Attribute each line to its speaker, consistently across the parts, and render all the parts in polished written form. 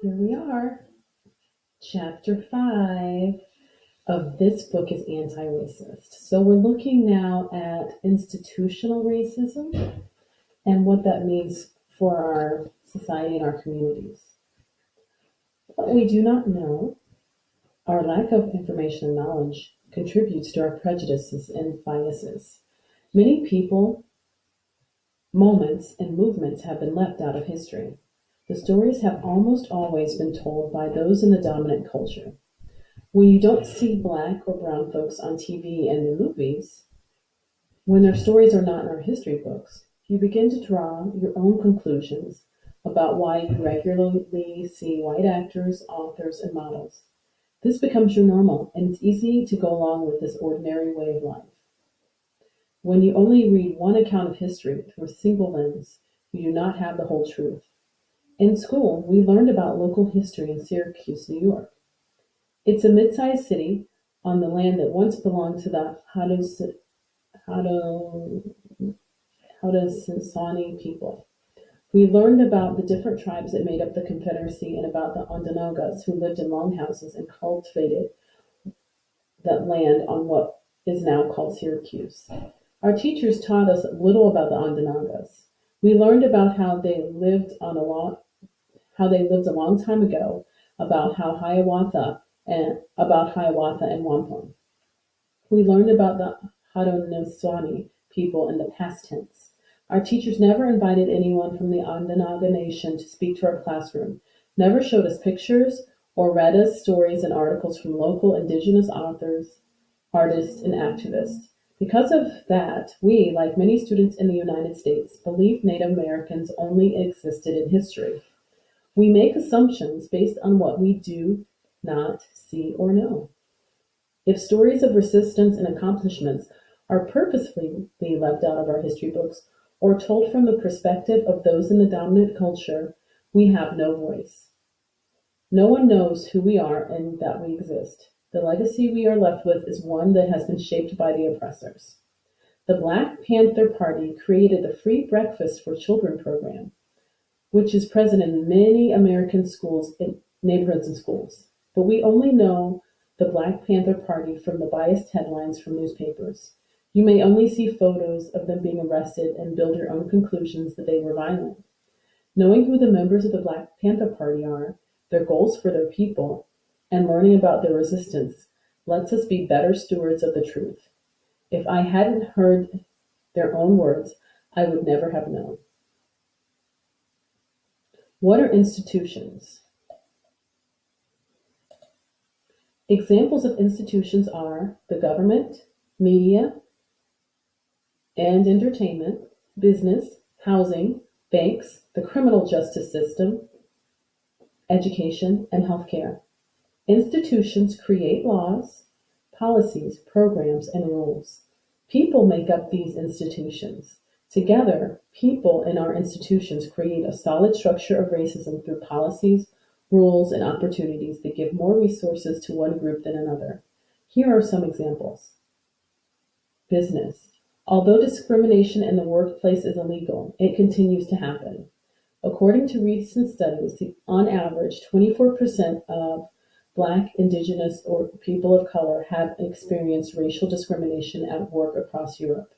Speaker 1: Here we are. Chapter 5 of this book is anti-racist. So we're looking now at institutional racism and what that means for our society and our communities. What we do not know, our lack of information and knowledge contributes to our prejudices and biases. Many people, moments, and movements have been left out of history. The stories have almost always been told by those in the dominant culture. When you don't see Black or brown folks on TV and in movies, when their stories are not in our history books, you begin to draw your own conclusions about why you regularly see white actors, authors, and models. This becomes your normal, and it's easy to go along with this ordinary way of life. When you only read one account of history through a single lens, you do not have the whole truth. In school, we learned about local history in Syracuse, New York. It's a mid-sized city on the land that once belonged to the Haudenosaunee people. We learned about the different tribes that made up the Confederacy and about the Onondagas who lived in longhouses and cultivated that land on what is now called Syracuse. Our teachers taught us little about the Onondagas. We learned about how they lived a long time ago, about Hiawatha and Wampum. We learned about the Haudenosaunee people in the past tense. Our teachers never invited anyone from the Onondaga Nation to speak to our classroom, never showed us pictures, or read us stories and articles from local indigenous authors, artists, and activists. Because of that, we, like many students in the United States, believe Native Americans only existed in history. We make assumptions based on what we do not see or know. If stories of resistance and accomplishments are purposefully left out of our history books or told from the perspective of those in the dominant culture, we have no voice. No one knows who we are and that we exist. The legacy we are left with is one that has been shaped by the oppressors. The Black Panther Party created the Free Breakfast for Children program, which is present in many American schools, in neighborhoods and schools. But we only know the Black Panther Party from the biased headlines from newspapers. You may only see photos of them being arrested and build your own conclusions that they were violent. Knowing who the members of the Black Panther Party are, their goals for their people, and learning about their resistance lets us be better stewards of the truth. If I hadn't heard their own words, I would never have known. What are institutions? Examples of institutions are the government, media and entertainment, business, housing, banks, the criminal justice system, education, and healthcare. Institutions create laws, policies, programs, and rules. People make up these institutions. Together, people in our institutions create a solid structure of racism through policies, rules, and opportunities that give more resources to one group than another. Here are some examples. Business. Although discrimination in the workplace is illegal, it continues to happen. According to recent studies, on average, 24% of Black, Indigenous, or people of color have experienced racial discrimination at work across Europe.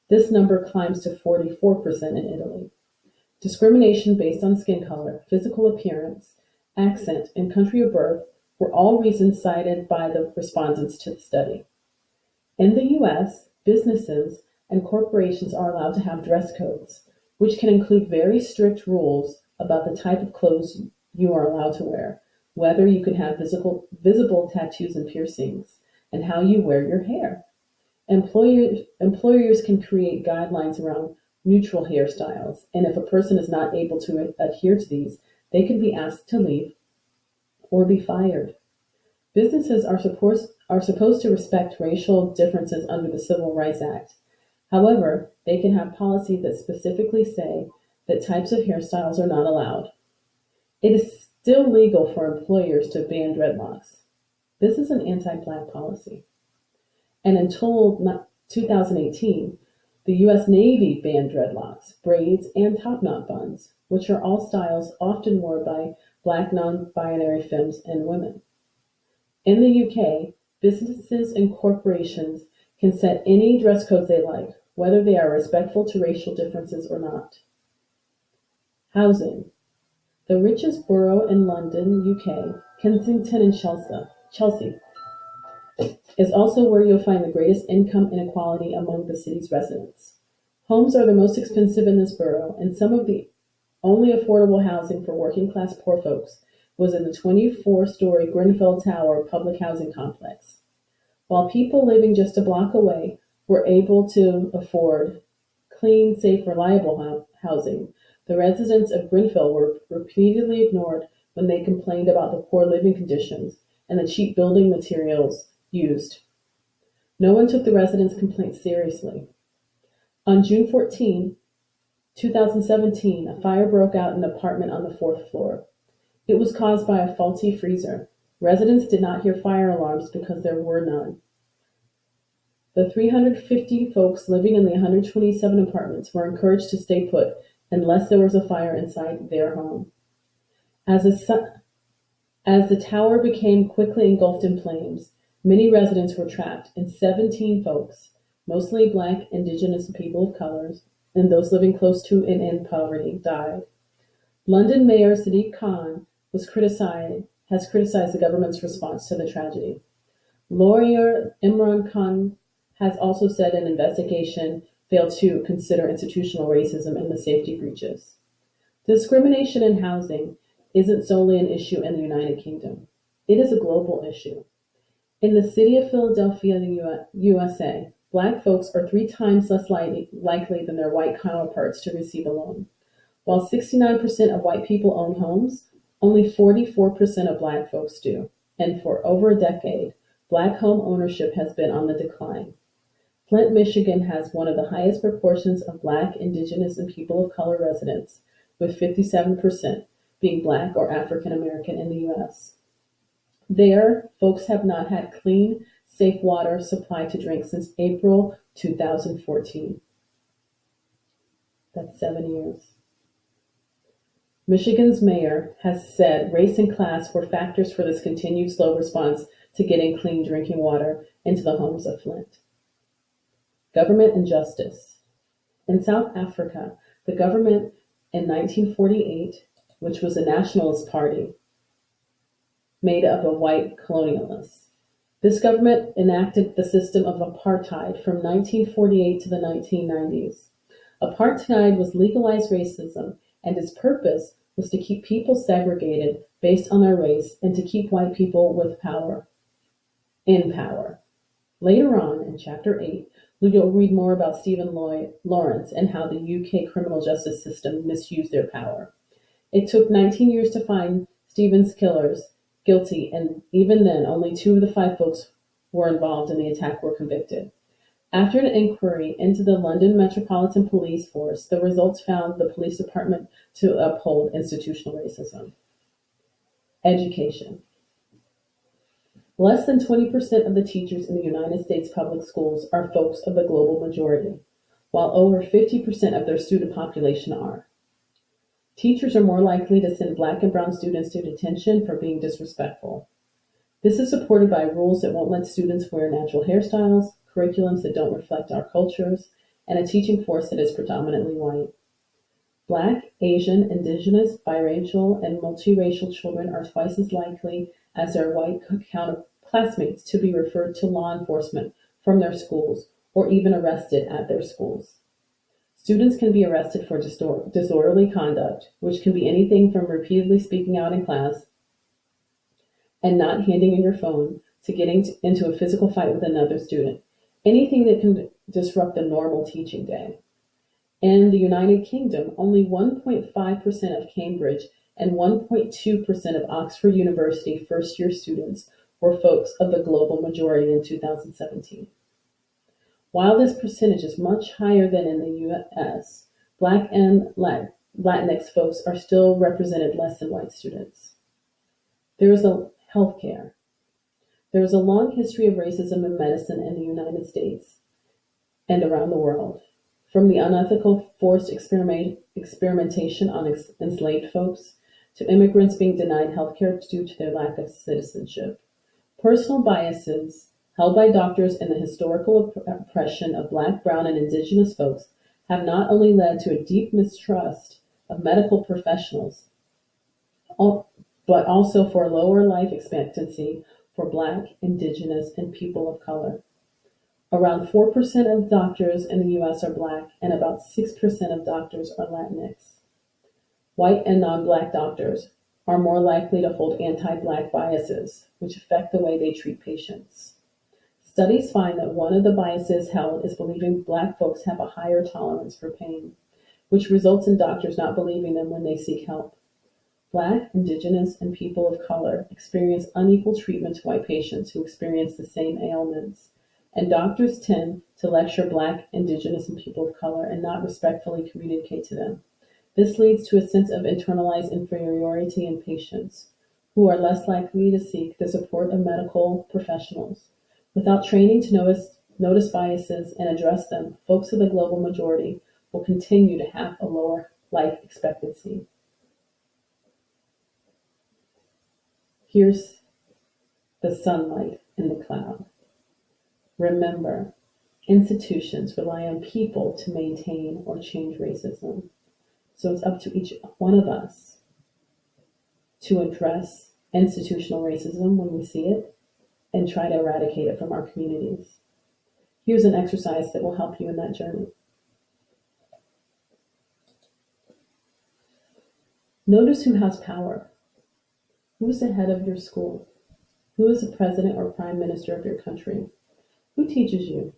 Speaker 1: This number climbs to 44% in Italy. Discrimination based on skin color, physical appearance, accent, and country of birth were all reasons cited by the respondents to the study. In the U.S., businesses and corporations are allowed to have dress codes, which can include very strict rules about the type of clothes you are allowed to wear, whether you can have visible tattoos and piercings, and how you wear your hair. Employers can create guidelines around neutral hairstyles, and if a person is not able to adhere to these, they can be asked to leave or be fired. Businesses are supposed to respect racial differences under the Civil Rights Act. However, they can have policies that specifically say that types of hairstyles are not allowed. It is still legal for employers to ban dreadlocks. This is an anti-Black policy. And until 2018, the U.S. Navy banned dreadlocks, braids, and top-knot buns, which are all styles often worn by Black non-binary femmes, and women. In the UK, businesses and corporations can set any dress codes they like, whether they are respectful to racial differences or not. Housing. The richest borough in London, UK, Kensington and Chelsea, is also where you'll find the greatest income inequality among the city's residents. Homes are the most expensive in this borough, and some of the only affordable housing for working-class poor folks was in the 24-story Grenfell Tower public housing complex. While people living just a block away were able to afford clean, safe, reliable housing, the residents of Grenfell were repeatedly ignored when they complained about the poor living conditions and the cheap building materials used. No one took the residents' complaints seriously. On June 14, 2017, a fire broke out in an apartment on the 4th floor. It was caused by a faulty freezer. Residents did not hear fire alarms because there were none. The 350 folks living in the 127 apartments were encouraged to stay put unless there was a fire inside their home. As the tower became quickly engulfed in flames, many residents were trapped, and 17 folks, mostly Black, Indigenous, and people of colors, and those living close to and in poverty, died. London Mayor Sadiq Khan has criticized the government's response to the tragedy. Lawyer Imran Khan has also said an investigation failed to consider institutional racism and the safety breaches. Discrimination in housing isn't solely an issue in the United Kingdom. It is a global issue. In the city of Philadelphia, USA, Black folks are 3 times less likely than their white counterparts to receive a loan. While 69% of white people own homes, only 44% of Black folks do. And for over a decade, Black home ownership has been on the decline. Flint, Michigan has one of the highest proportions of Black, Indigenous, and people of color residents, with 57% being Black or African American in the U.S. There, folks have not had clean, safe water supplied to drink since April 2014. That's 7 years. Michigan's mayor has said race and class were factors for this continued slow response to getting clean drinking water into the homes of Flint. Government and justice. In South Africa, the government in 1948, which was a nationalist party, made up of white colonialists. This government enacted the system of apartheid from 1948 to the 1990s. Apartheid was legalized racism, and its purpose was to keep people segregated based on their race and to keep white people with power, in power. Later on, in Chapter 8, you'll read more about Stephen Lawrence and how the UK criminal justice system misused their power. It took 19 years to find Stephen's killers guilty, and even then, only 2 of the 5 folks were involved in the attack were convicted. After an inquiry into the London Metropolitan Police Force, the results found the police department to uphold institutional racism. Education. Less than 20% of the teachers in the United States public schools are folks of the global majority, while over 50% of their student population are. Teachers are more likely to send Black and brown students to detention for being disrespectful. This is supported by rules that won't let students wear natural hairstyles, curriculums that don't reflect our cultures, and a teaching force that is predominantly white. Black, Asian, Indigenous, biracial, and multiracial children are twice as likely as their white classmates to be referred to law enforcement from their schools or even arrested at their schools. Students can be arrested for disorderly conduct, which can be anything from repeatedly speaking out in class and not handing in your phone to getting into a physical fight with another student. Anything that can disrupt the normal teaching day. In the United Kingdom, only 1.5% of Cambridge and 1.2% of Oxford University first-year students were folks of the global majority in 2017. While this percentage is much higher than in the U.S., Black and Latinx folks are still represented less than white students. There is a healthcare. There is a long history of racism in medicine in the United States and around the world, from the unethical forced experimentation on enslaved folks to immigrants being denied healthcare due to their lack of citizenship. Personal biases held by doctors in the historical oppression of Black, Brown, and Indigenous folks have not only led to a deep mistrust of medical professionals, but also for lower life expectancy for Black, Indigenous, and people of color. Around 4% of doctors in the US are Black, and about 6% of doctors are Latinx. White and non-Black doctors are more likely to hold anti-Black biases, which affect the way they treat patients. Studies find that one of the biases held is believing Black folks have a higher tolerance for pain, which results in doctors not believing them when they seek help. Black, Indigenous, and people of color experience unequal treatment to white patients who experience the same ailments, and doctors tend to lecture Black, Indigenous, and people of color and not respectfully communicate to them. This leads to a sense of internalized inferiority in patients, who are less likely to seek the support of medical professionals. Without training to notice biases and address them, folks of the global majority will continue to have a lower life expectancy. Here's the sunlight in the cloud. Remember, institutions rely on people to maintain or change racism. So it's up to each one of us to address institutional racism when we see it and try to eradicate it from our communities. Here's an exercise that will help you in that journey. Notice who has power. Who is the head of your school? Who is the president or prime minister of your country? Who teaches you?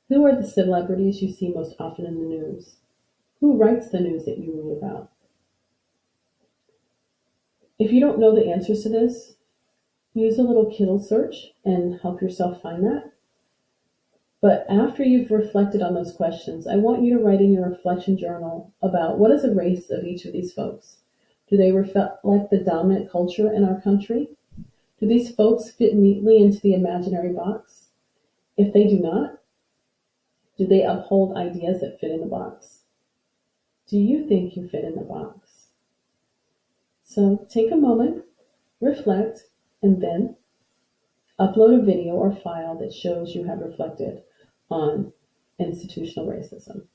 Speaker 1: Who are the celebrities you see most often in the news? Who writes the news that you read about? If you don't know the answers to this, use a little Kindle search and help yourself find that. But after you've reflected on those questions, I want you to write in your reflection journal about what is the race of each of these folks. Do they reflect the dominant culture in our country? Do these folks fit neatly into the imaginary box? If they do not, do they uphold ideas that fit in the box? Do you think you fit in the box? So take a moment, reflect, and then upload a video or file that shows you have reflected on institutional racism.